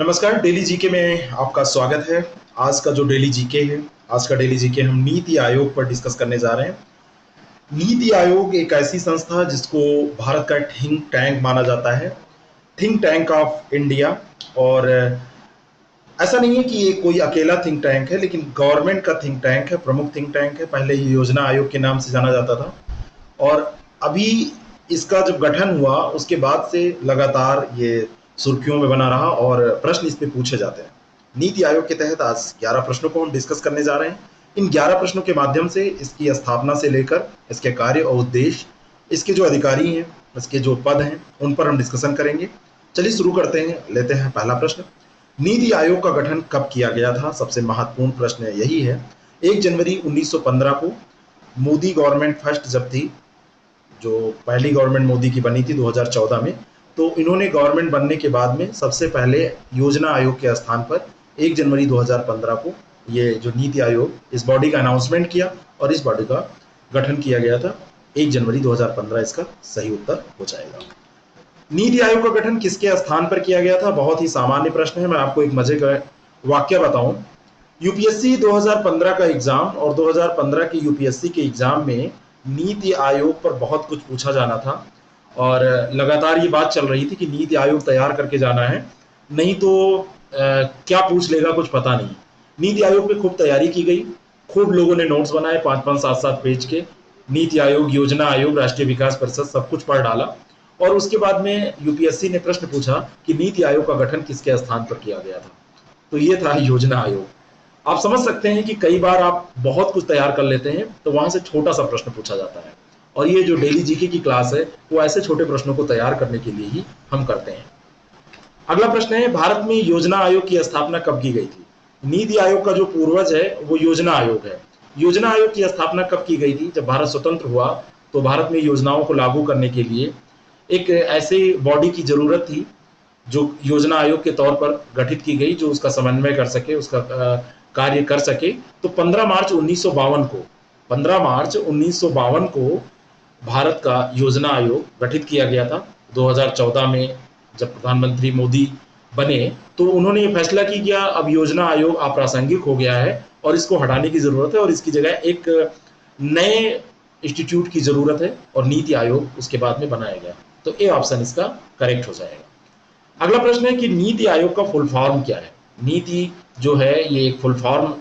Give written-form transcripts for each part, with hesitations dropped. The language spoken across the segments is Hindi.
नमस्कार। डेली जीके में आपका स्वागत है। आज का जो डेली जीके है, आज का डेली जीके हम नीति आयोग पर डिस्कस करने जा रहे हैं। नीति आयोग एक ऐसी संस्था है जिसको भारत का थिंक टैंक माना जाता है, थिंक टैंक ऑफ इंडिया। और ऐसा नहीं है कि ये कोई अकेला थिंक टैंक है, लेकिन गवर्नमेंट का थिंक टैंक है, प्रमुख थिंक टैंक है। पहले ये योजना आयोग के नाम से जाना जाता था और अभी इसका जब गठन हुआ उसके बाद से लगातार ये सुर्खियों में बना रहा और प्रश्न इस पे पूछे जाते हैं। नीति आयोग के तहत आज 11 प्रश्नों को हम डिस्कस करने जा रहे हैं। इन 11 प्रश्नों के माध्यम से इसकी स्थापना से लेकर इसके कार्य और उद्देश्य, इसके जो अधिकारी हैं, इसके जो पद हैं, उन पर हम डिस्कशन करेंगे। चलिए शुरू करते हैं। लेते हैं पहला प्रश्न। नीति आयोग का गठन कब किया गया था? सबसे महत्वपूर्ण प्रश्न यही है। 1 जनवरी 1915 को मोदी गवर्नमेंट फर्स्ट जब थी, जो पहली गवर्नमेंट मोदी की बनी थी 2014 में, तो इन्होंने गवर्नमेंट बनने के बाद में सबसे पहले योजना आयोग के स्थान पर 1 जनवरी 2015 को ये जो नीति आयोग, इस बॉडी का अनाउंसमेंट किया और इस बॉडी का गठन किया गया था। 1 जनवरी 2015 इसका सही उत्तर हो जाएगा। नीति आयोग का गठन किसके स्थान पर किया गया था? बहुत ही सामान्य प्रश्न है। मैं आपको एक मजे का वाक्य बताऊं। यूपीएससी 2015 का एग्जाम और 2015 के यूपीएससी के एग्जाम में नीति आयोग पर बहुत कुछ पूछा जाना था और लगातार ये बात चल रही थी कि नीति आयोग तैयार करके जाना है, नहीं तो क्या पूछ लेगा कुछ पता नहीं। नीति आयोग पे खूब तैयारी की गई, खूब लोगों ने नोट्स बनाए 5-5, 7-7 पेज के। नीति आयोग, योजना आयोग, राष्ट्रीय विकास परिषद सब कुछ पढ़ डाला और उसके बाद में यूपीएससी ने प्रश्न पूछा कि नीति आयोग का गठन किसके स्थान पर किया गया था? तो ये था योजना आयोग। आप समझ सकते हैं कि कई बार आप बहुत कुछ तैयार कर लेते हैं तो वहां से छोटा सा प्रश्न पूछा जाता है, और ये जो डेली जीके की क्लास है वो ऐसे छोटे प्रश्नों को तैयार करने के लिए ही हम करते हैं। अगला प्रश्न है, भारत में योजना आयोग की स्थापना कब की गई थी? नीति आयोग का जो पूर्वज है वो योजना आयोग है। योजना आयोग की स्थापना कब की गई थी? जब भारत स्वतंत्र हुआ तो भारत में योजनाओं को लागू करने के लिए एक ऐसे बॉडी की जरूरत थी जो योजना आयोग के तौर पर गठित की गई, जो उसका समन्वय कर सके, उसका कार्य कर सके। तो 15 मार्च 1952 को भारत का योजना आयोग गठित किया गया था। 2014 में जब प्रधानमंत्री मोदी बने तो उन्होंने ये फैसला किया अब योजना आयोग अप्रासंगिक हो गया है और इसको हटाने की जरूरत है और इसकी जगह एक नए इंस्टीट्यूट की जरूरत है, और नीति आयोग उसके बाद में बनाया गया। तो ए ऑप्शन इसका करेक्ट हो जाएगा। अगला प्रश्न है कि नीति आयोग का फुल फॉर्म क्या है? नीति जो है ये एक फुल फॉर्म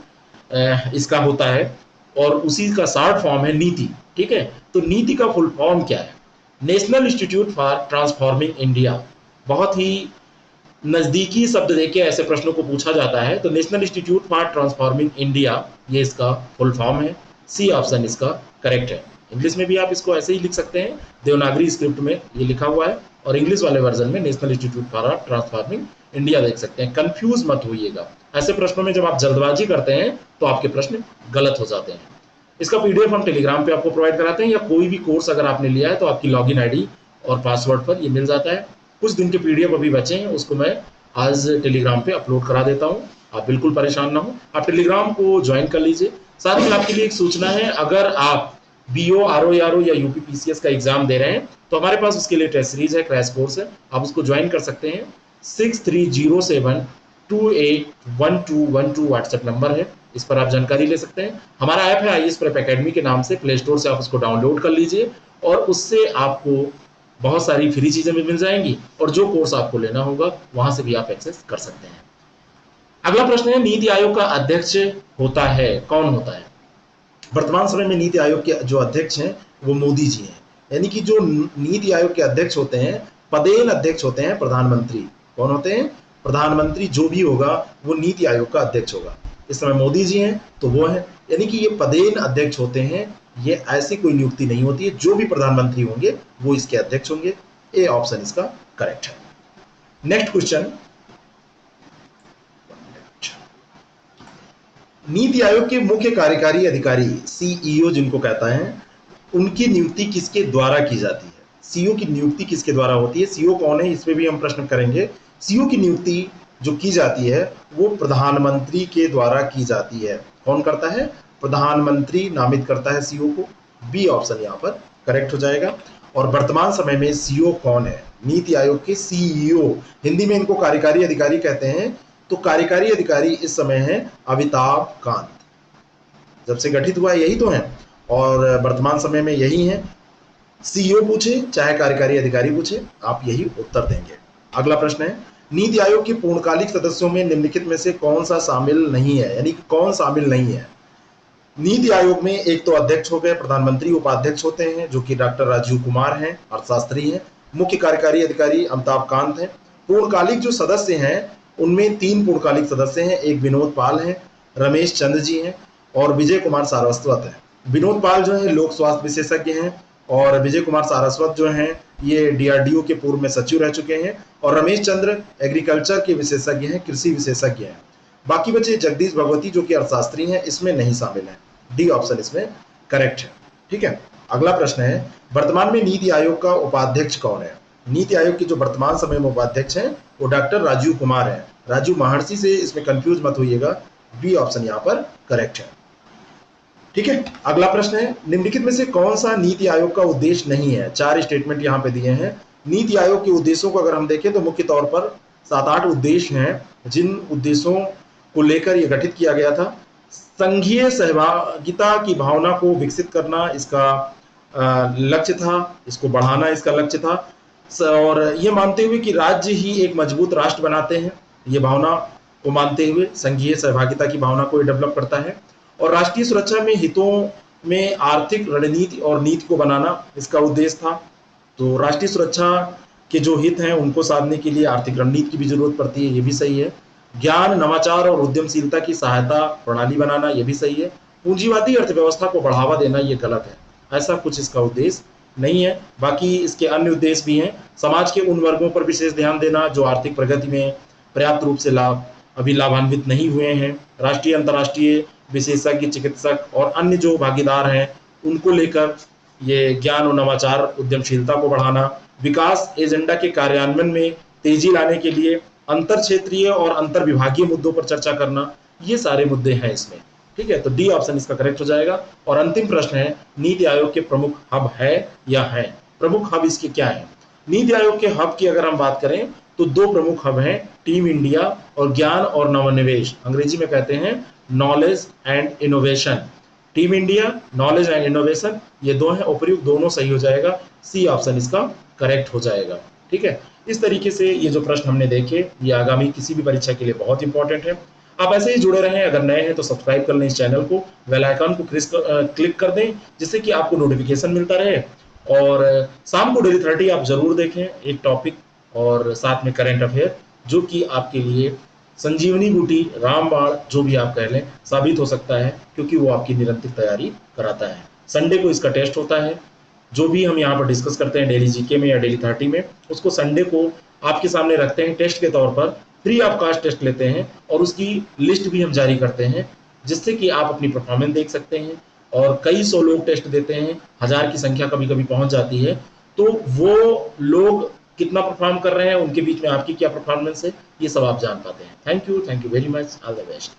इसका होता है और उसी का शॉर्ट फॉर्म है नीति। ठीक है, तो नीति का फुल फॉर्म क्या है? National institute for transforming India. बहुत ही नजदीकी शब्द देके ऐसे प्रश्नों को पूछा जाता है, तो national institute for transforming India ये इसका फुल फॉर्म है। सी ऑप्शन इसका करेक्ट है। इंग्लिश में भी आप इसको ऐसे ही लिख सकते हैं, देवनागरी स्क्रिप्ट में ये लिखा हुआ है और इंग्लिश वाले वर्जन में national institute for transforming India देख सकते हैं। कंफ्यूज मत होइएगा, ऐसे प्रश्नों में जब आप जल्दबाजी करते हैं तो आपके प्रश्न गलत हो जाते हैं। इसका पीडीएफ हम टेलीग्राम पे आपको प्रोवाइड कराते हैं, या कोई भी कोर्स अगर आपने लिया है तो आपकी लॉगिन आईडी और पासवर्ड पर ये मिल जाता है। कुछ दिन के पीडीएफ अभी बचे हैं, उसको मैं आज टेलीग्राम पे अपलोड करा देता हूँ। आप बिल्कुल परेशान ना हो, आप टेलीग्राम को ज्वाइन कर लीजिए। साथ ही आपके लिए एक सूचना है, अगर आप बीओ, आरओ या यूपीपीसीएस का एग्जाम दे रहे हैं तो हमारे पास उसके लिए टेस्ट सीरीज है, क्रैश कोर्स है, आप उसको ज्वाइन कर सकते हैं। 6307281212 व्हाट्सएप नंबर है, इस पर आप जानकारी ले सकते हैं। हमारा ऐप है आईएएस प्रेप एकेडमी के नाम से, प्ले स्टोर से आप उसको डाउनलोड कर लीजिए और उससे आपको बहुत सारी फ्री चीजें भी मिल जाएंगी और जो कोर्स आपको लेना होगा वहां से भी आप एक्सेस कर सकते हैं। अगला प्रश्न है, नीति आयोग का अध्यक्ष होता है, कौन होता है? वर्तमान समय में नीति आयोग के जो अध्यक्ष हैं वो मोदी जी हैं, यानी कि जो नीति आयोग के अध्यक्ष होते हैं, पदेन अध्यक्ष होते हैं प्रधानमंत्री। कौन होते हैं? प्रधानमंत्री जो भी होगा वो नीति आयोग का अध्यक्ष होगा। इस समय मोदी जी हैं तो वो है, यानी कि ये पदेन अध्यक्ष होते हैं। ये ऐसी कोई नियुक्ति नहीं होती है, जो भी प्रधानमंत्री होंगे वो इसके अध्यक्ष होंगे। ए ऑप्शन इसका करेक्ट है। नेक्स्ट क्वेश्चन, नीति आयोग के मुख्य कार्यकारी अधिकारी सीईओ जिनको कहता है, उनकी नियुक्ति किसके द्वारा की जाती है? सीईओ की नियुक्ति किसके द्वारा होती है? सीईओ कौन है, इस पे भी हम प्रश्न करेंगे। सीईओ की नियुक्ति जो की जाती है वो प्रधानमंत्री के द्वारा की जाती है। कौन करता है? प्रधानमंत्री नामित करता है सीईओ को। बी ऑप्शन यहाँ पर करेक्ट हो जाएगा। और वर्तमान समय में सीईओ कौन है? नीति आयोग के सीईओ, हिंदी में इनको कार्यकारी अधिकारी कहते हैं। तो कार्यकारी अधिकारी इस समय है अमिताभ कांत। जब से गठित हुआ यही तो है और वर्तमान समय में यही है। सीईओ पूछे चाहे कार्यकारी अधिकारी पूछे, आप यही उत्तर देंगे। अगला प्रश्न है, नीति आयोग के पूर्णकालिक सदस्यों में निम्नलिखित में से कौन सा शामिल नहीं है, यानी कि कौन शामिल नहीं है। नीति आयोग में एक तो अध्यक्ष हो गए, प्रधानमंत्री उपाध्यक्ष होते हैं जो कि डॉक्टर राजीव कुमार हैं, अर्थशास्त्री हैं। मुख्य कार्यकारी अधिकारी अमिताभ कांत हैं। पूर्णकालिक जो सदस्य हैं उनमें 3 पूर्णकालिक सदस्य हैं, एक विनोद पाल हैं, रमेश चंद्र जी हैं और विजय कुमार सारस्वत हैं। विनोद पाल जो है लोक स्वास्थ्य विशेषज्ञ हैं और विजय कुमार सारस्वत जो हैं ये डीआरडीओ के पूर्व में सचिव रह चुके हैं और रमेश चंद्र एग्रीकल्चर के विशेषज्ञ हैं, कृषि विशेषज्ञ हैं। बाकी बचे जगदीश भगवती जो कि अर्थशास्त्री हैं, इसमें नहीं शामिल हैं। डी ऑप्शन इसमें करेक्ट है। ठीक है, अगला प्रश्न है, वर्तमान में नीति आयोग का उपाध्यक्ष कौन है। नीति आयोग के जो वर्तमान समय में उपाध्यक्ष हैं वो डॉक्टर राजीव कुमार हैं। राजीव महर्षि से इसमें कंफ्यूज मत होइएगा, बी ऑप्शन यहाँ पर करेक्ट है। ठीक है, अगला प्रश्न है, निम्नलिखित में से कौन सा नीति आयोग का उद्देश्य नहीं है। 4 स्टेटमेंट यहाँ पे दिए हैं। नीति आयोग के उद्देश्यों को अगर हम देखें तो मुख्य तौर पर 7-8 उद्देश्य हैं जिन उद्देश्यों को लेकर यह गठित किया गया था। संघीय सहभागिता की भावना को विकसित करना इसका लक्ष्य था, इसको बढ़ाना इसका लक्ष्य था और ये मानते हुए कि राज्य ही एक मजबूत राष्ट्र बनाते हैं, ये भावना को मानते हुए संघीय सहभागिता की भावना को डेवलप करता है। और राष्ट्रीय सुरक्षा में हितों में आर्थिक रणनीति और नीति को बनाना इसका उद्देश्य था। तो राष्ट्रीय सुरक्षा के जो हित हैं उनको साधने के लिए आर्थिक रणनीति की भी जरूरत पड़ती है, ये भी सही है। ज्ञान, नवाचार और उद्यमशीलता की सहायता प्रणाली बनाना, ये भी सही है। पूंजीवादी अर्थव्यवस्था को बढ़ावा देना, ये गलत है, ऐसा कुछ इसका उद्देश्य नहीं है। बाकी इसके अन्य उद्देश्य भी हैं। समाज के उन वर्गों पर विशेष ध्यान देना जो आर्थिक प्रगति में पर्याप्त रूप से अभी लाभान्वित नहीं हुए हैं। राष्ट्रीय अंतर्राष्ट्रीय विशेषज्ञ, चिकित्सक और अन्य जो भागीदार हैं उनको लेकर ये ज्ञान और नवाचार, उद्यमशीलता को बढ़ाना। विकास एजेंडा के कार्यान्वयन में तेजी लाने के लिए अंतर क्षेत्रीय और अंतर विभागीय मुद्दों पर चर्चा करना, ये सारे मुद्दे हैं इसमें। ठीक है, तो डी ऑप्शन इसका करेक्ट हो जाएगा। और अंतिम प्रश्न है, नीति आयोग के प्रमुख हब है या है। प्रमुख हब इसके क्या है। नीति आयोग के हब की अगर हम बात करें तो 2 प्रमुख हब हैं, टीम इंडिया और ज्ञान और नवोन्मेष, अंग्रेजी में कहते हैं knowledge and innovation. Team India, knowledge and innovation, ये 2 हैं। उपयुक्त दोनों सही हो जाएगा, सी ऑप्शन इसका करेक्ट हो जाएगा। ठीक है, इस तरीके से ये जो प्रश्न हमने देखे ये आगामी किसी भी परीक्षा के लिए बहुत इंपॉर्टेंट है। आप ऐसे ही जुड़े रहें। अगर नए हैं तो सब्सक्राइब कर लें इस चैनल को, बेल आइकन को क्लिक कर दें जिससे कि आपको नोटिफिकेशन मिलता रहे। और शाम को डेली 30 आप जरूर देखें, एक टॉपिक और साथ में करंट अफेयर, जो कि आपके लिए संजीवनी बूटी, रामबाण, जो भी आप कह लें, साबित हो सकता है, क्योंकि वो आपकी निरंतर तैयारी कराता है। संडे को इसका टेस्ट होता है। जो भी हम यहाँ पर डिस्कस करते हैं डेली जीके में या डेली 30 में, उसको संडे को आपके सामने रखते हैं टेस्ट के तौर पर। फ्री ऑफ कॉस्ट टेस्ट लेते हैं और उसकी लिस्ट भी हम जारी करते हैं, जिससे कि आप अपनी परफॉर्मेंस देख सकते हैं। और कई 100 लोग टेस्ट देते हैं, 1000 की संख्या कभी कभी पहुंच जाती है। तो वो लोग कितना परफॉर्म कर रहे हैं, उनके बीच में आपकी क्या परफॉर्मेंस है, ये सब आप जान पाते हैं। Thank you very much, all the best.